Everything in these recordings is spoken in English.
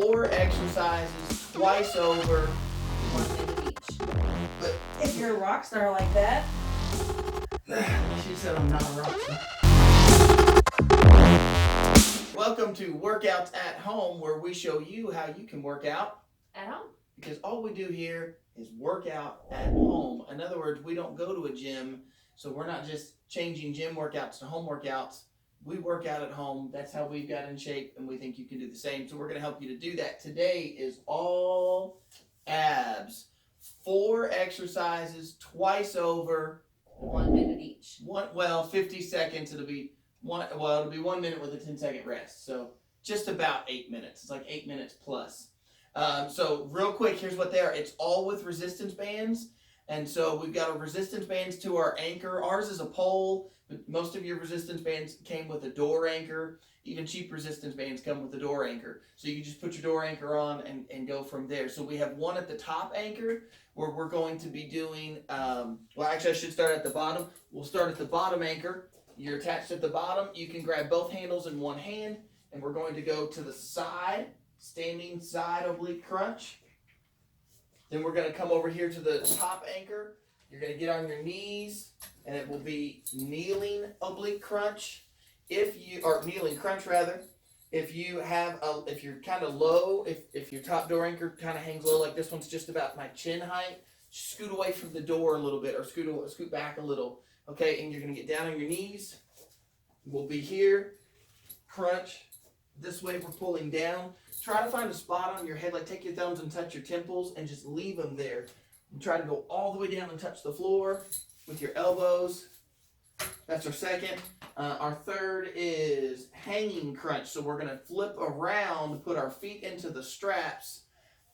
4 exercises twice over. 1 minute each. But If you're a rock star like that. she said I'm not a rock star. Welcome to Workouts at Home, where we show you how you can work out At home. because all we do here is work out at home. In other words, we don't go to a gym, so we're not just changing gym workouts to home workouts. We work out at home. That's how we've got in shape, and we think you can do the same. So we're going to help you to do that. Today is all abs. 4 exercises twice over. 1 minute each. 50 seconds. It'll be 1 minute with a 10-second rest. So just about 8 minutes. It's like 8 minutes plus. So real quick, here's what they are. It's all with resistance bands. And so we've got our resistance bands to our anchor. Ours is a pole, but most of your resistance bands came with a door anchor. Even cheap resistance bands come with a door anchor. So you just put your door anchor on and go from there. So we have one at the top anchor where we're going to be doing, actually I should start at the bottom. We'll start at the bottom anchor. You're attached at the bottom. You can grab both handles in one hand, and we're going to go to the side, standing side oblique crunch. Then we're going to come over here to the top anchor. You're going to get on your knees, and it will be kneeling oblique crunch. Kneeling crunch rather. If you're kind of low, if your top door anchor kind of hangs low, like this one's just about my chin height, scoot away from the door a little bit, or scoot back a little. Okay, and you're going to get down on your knees. We'll be here, crunch. This way we're pulling down. Try to find a spot on your head, like take your thumbs and touch your temples and just leave them there. And try to go all the way down and touch the floor with your elbows. That's our second. Our third is hanging crunch. So we're going to flip around, put our feet into the straps,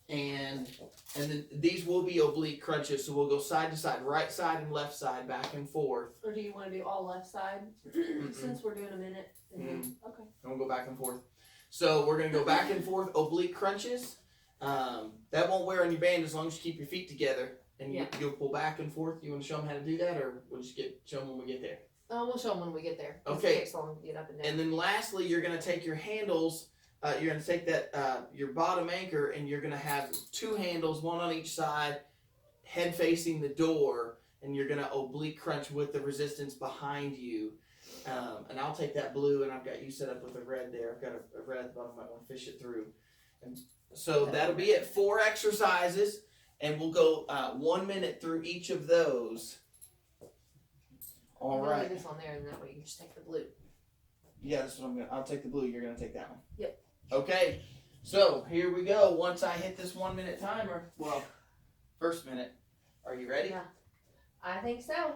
and then these will be oblique crunches. So we'll go side to side, right side and left side, back and forth. Or do you want to do all left side? Since we're doing a minute. Okay. And we'll go back and forth. So we're going to go back and forth oblique crunches. That won't wear on your band as long as you keep your feet together. And you'll pull back and forth. You want to show them how to do that, or we'll just show them when we get there? We'll show them when we get there. Okay. It takes long to get up and down. And then lastly, you're going to take your handles. You're going to take that your bottom anchor, and you're going to have 2 handles, one on each side, head facing the door, and you're going to oblique crunch with the resistance behind you. And I'll take that blue, and I've got you set up with a red there. I've got a red at the bottom. I might want to fish it through. And so that'll be it. 4 exercises, and we'll go 1 minute through each of those. All right. Leave this on there, and that way you can just take the blue. Yeah, that's what I'll take the blue. You're gonna take that one. Yep. Okay. So here we go. Once I hit this 1 minute timer, first minute. Are you ready? Yeah. I think so.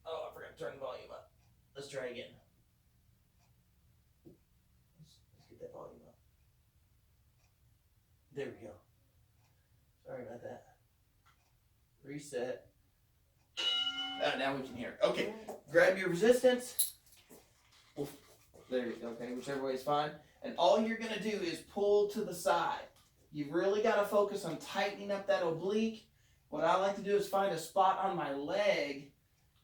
Oh, I forgot to turn the volume up. Let's try again. Let's get that volume up. There we go. Sorry about that. Reset. Now we can hear it. Okay, grab your resistance. There you go. Okay, whichever way is fine. And all you're going to do is pull to the side. You've really got to focus on tightening up that oblique. What I like to do is find a spot on my leg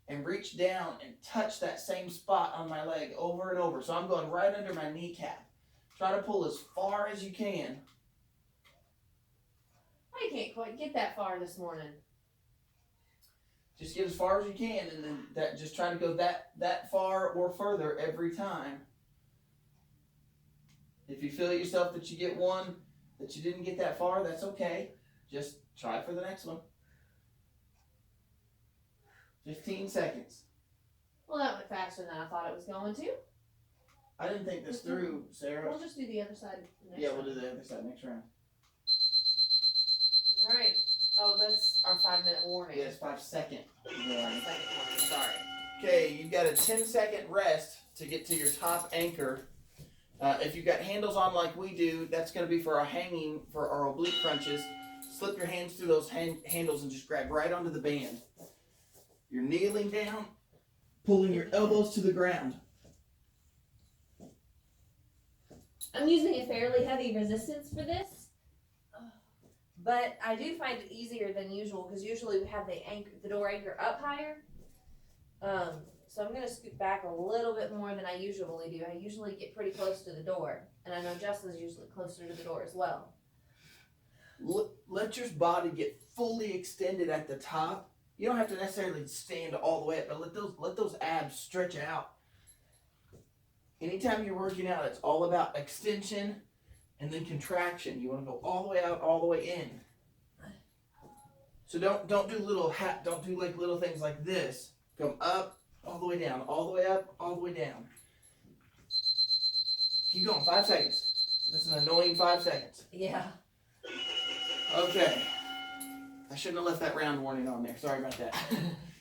and reach down and touch that same spot on my leg over and over. So I'm going right under my kneecap. Try to pull as far as you can. I can't quite get that far this morning. Just get as far as you can, and then just try to go that far or further every time. If you feel yourself that you get one that you didn't get that far, that's okay. Just try for the next one. 15 seconds. Well, that went faster than I thought it was going to. I didn't think this through, Sarah. We'll just do the other side next Yeah, round. we'll do the other side next round. All right. Oh, that's our 5-minute warning. Yes, 5-second warning. 5-second warning. Sorry. Okay, you've got a 10-second rest to get to your top anchor. If you've got handles on like we do, that's going to be for our oblique crunches. Slip your hands through those handles and just grab right onto the band. You're kneeling down, pulling your elbows to the ground. I'm using a fairly heavy resistance for this, but I do find it easier than usual because usually we have the door anchor up higher. So I'm gonna scoot back a little bit more than I usually do. I usually get pretty close to the door, and I know Justin's usually closer to the door as well. Let your body get fully extended at the top. You don't have to necessarily stand all the way up, but let those abs stretch out. Anytime you're working out, it's all about extension and then contraction. You want to go all the way out, all the way in. So don't do don't do like little things like this. Come up, all the way down, all the way up, all the way down. Keep going, 5 seconds. That's an annoying 5 seconds. Yeah. Okay. I shouldn't have left that round warning on there. Sorry about that.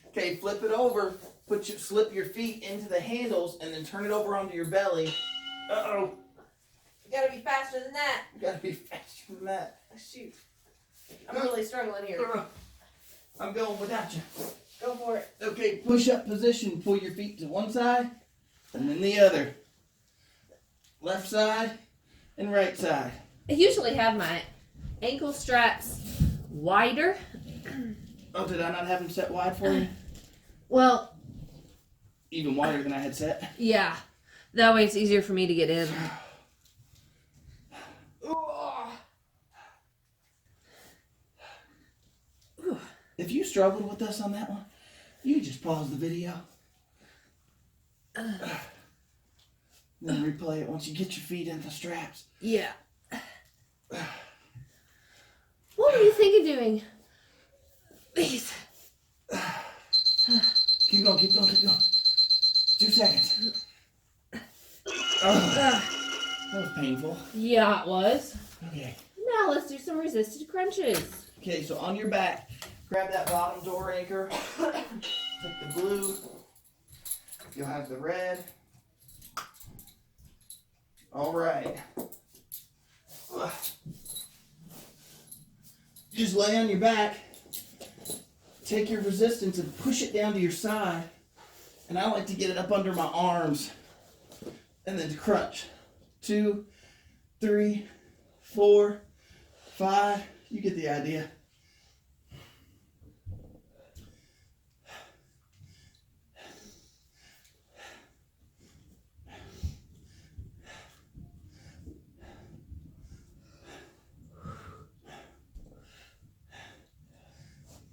Okay, flip it over. Slip your feet into the handles and then turn it over onto your belly. Uh-oh. You gotta be faster than that. You gotta be faster than that. Shoot. I'm really struggling here. I'm going without you. Go for it. Okay, push up position. Pull your feet to one side and then the other. Left side and right side. I usually have my ankle straps wider. Oh, did I not have them set wide for you? Well, Even wider than I had set. yeah. That way it's easier for me to get in. If you struggled with us on that one, you just pause the video. Then replay it once you get your feet in the straps. Yeah. What were you thinking of doing? Please. Keep going, keep going, keep going. 2 seconds. That was painful. Yeah, it was. Okay. Now let's do some resisted crunches. Okay, so on your back, grab that bottom door anchor. Take the blue. You'll have the red. All right. Just lay on your back. Take your resistance and push it down to your side. And I like to get it up under my arms. And then to crunch. 2, 3, 4, 5. You get the idea.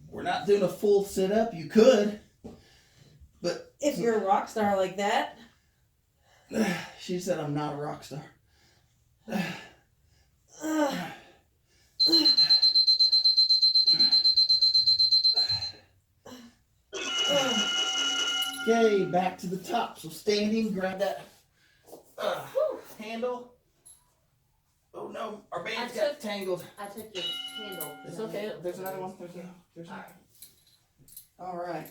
We're not doing a full sit-up. You could, but If you're a rock star like that. she said I'm not a rock star. Okay, back to the top. So standing, grab that handle. Oh no, our bands got tangled. I took your handle. It's okay. There's another one. There's another. All right.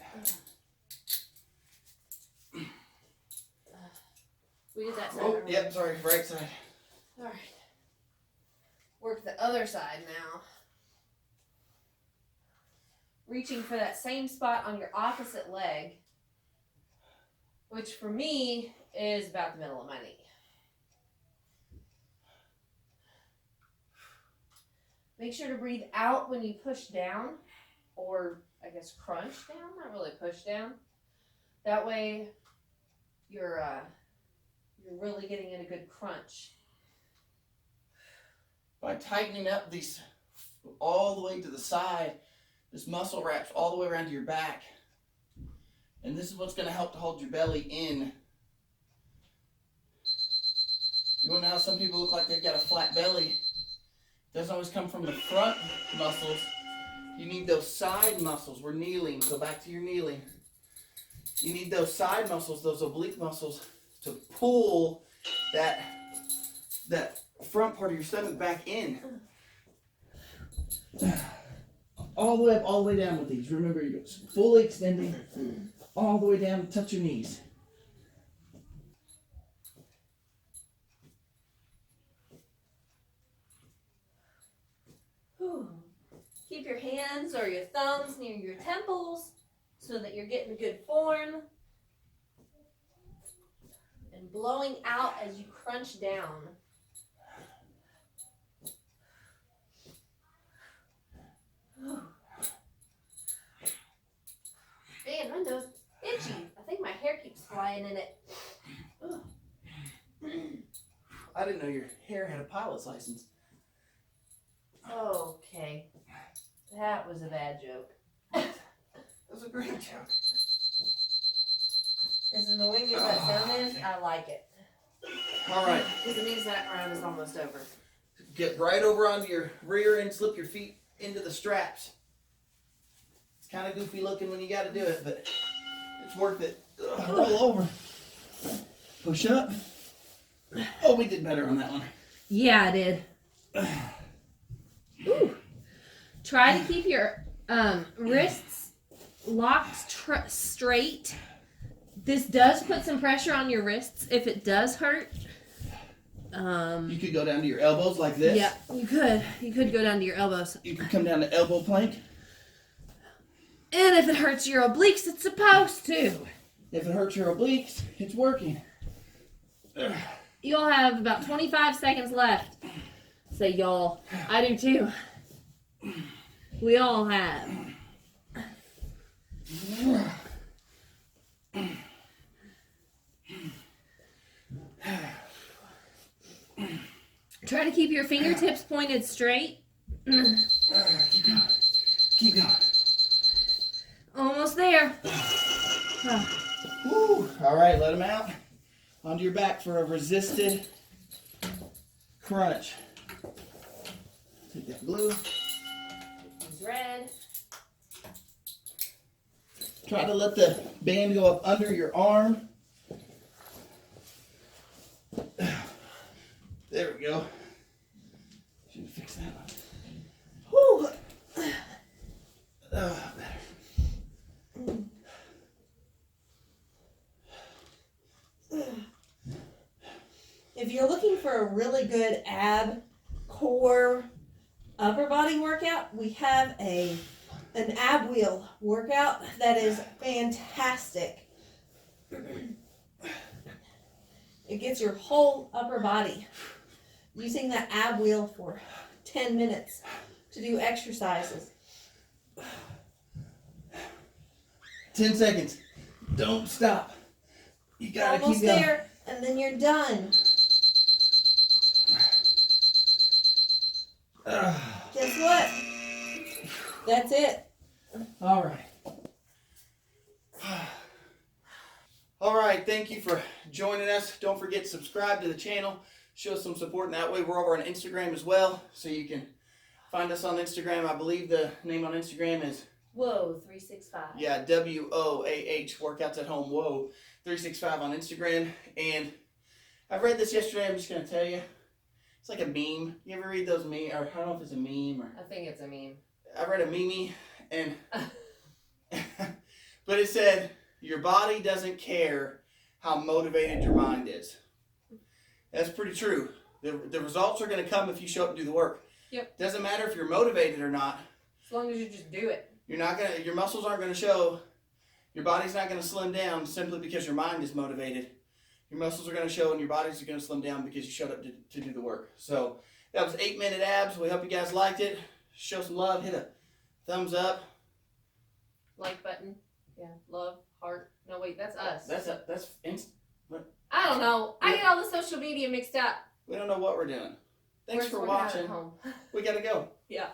We did that side. Oh, or yep. Sorry, right side. All right. Work the other side now. Reaching for that same spot on your opposite leg, which for me is about the middle of my knee. Make sure to breathe out when you push down, or I guess crunch down, not really push down. That way you're really getting in a good crunch. By tightening up these all the way to the side, this muscle wraps all the way around to your back. And this is what's going to help to hold your belly in. You want to know how some people look like they've got a flat belly? It doesn't always come from the front muscles. You need those side muscles. We're kneeling, so back to your kneeling. You need those side muscles, those oblique muscles, to pull that front part of your stomach back in. All the way up, all the way down with these. Remember, you're fully extending all the way down to touch your knees. Keep your hands or your thumbs near your temples so that you're getting good form. And blowing out as you crunch down. Man, my nose itchy. I think think my hair keeps flying in it. Ugh. I didn't know your hair had a pilot's license. Okay. That was a bad joke. That was a great joke. As annoying as that sound is, I like it. All right. Because it means that round is almost over. Get right over onto your rear and slip your feet into the straps. It's kind of goofy looking when you got to do it, but it's worth it. Roll over. Push up. Oh, we did better on that one. Yeah, I did. Ooh. Try to keep your wrists locked straight. This does put some pressure on your wrists if it does hurt. You could go down to your elbows like this. Yeah, you could. You could go down to your elbows. You could come down to elbow plank. And if it hurts your obliques, it's supposed to. If it hurts your obliques, it's working. You'll have about 25 seconds left. Say y'all. I do too. We all have. Try to keep your fingertips pointed straight. Keep going. Keep going. Almost there. Woo. All right, let them out. Onto your back for a resisted crunch. Take that blue. Use red. Try to let the band go up under your arm. There we go. Should fix that one. Whew. Better. If you're looking for a really good ab, core, upper body workout, we have an ab wheel workout that is fantastic. It gets your whole upper body using that ab wheel for 10 minutes to do exercises. 10 seconds. Don't stop. You gotta Almost keep going. there, and then you're done. Guess what? That's it. All right. All right, thank you for joining us. Don't forget to subscribe to the channel. Show some support in that way. We're over on Instagram as well, so you can find us on Instagram. I believe the name on Instagram is Whoa, 365. Yeah, WOAH, Workouts at Home, Whoa, 365 on Instagram. And I read this yesterday, I'm just going to tell you. It's like a meme. You ever read those memes? Or I don't know if it's a meme or... I think it's a meme. I read a meme, and... but it said, your body doesn't care how motivated your mind is. That's pretty true. The results are going to come if you show up and do the work. Yep. Doesn't matter if you're motivated or not. As long as you just do it. Your muscles aren't going to show, your body's not going to slim down simply because your mind is motivated. Your muscles are going to show and your body's going to slim down because you showed up to do the work. So that was 8-minute abs. We hope you guys liked it. Show some love. Hit a thumbs up. Like button. Yeah. Love. Heart. No, wait. That's us. I don't know. I get all the social media mixed up. We don't know what we're doing. Thanks for We're working out at watching. home. We got to go. Yeah.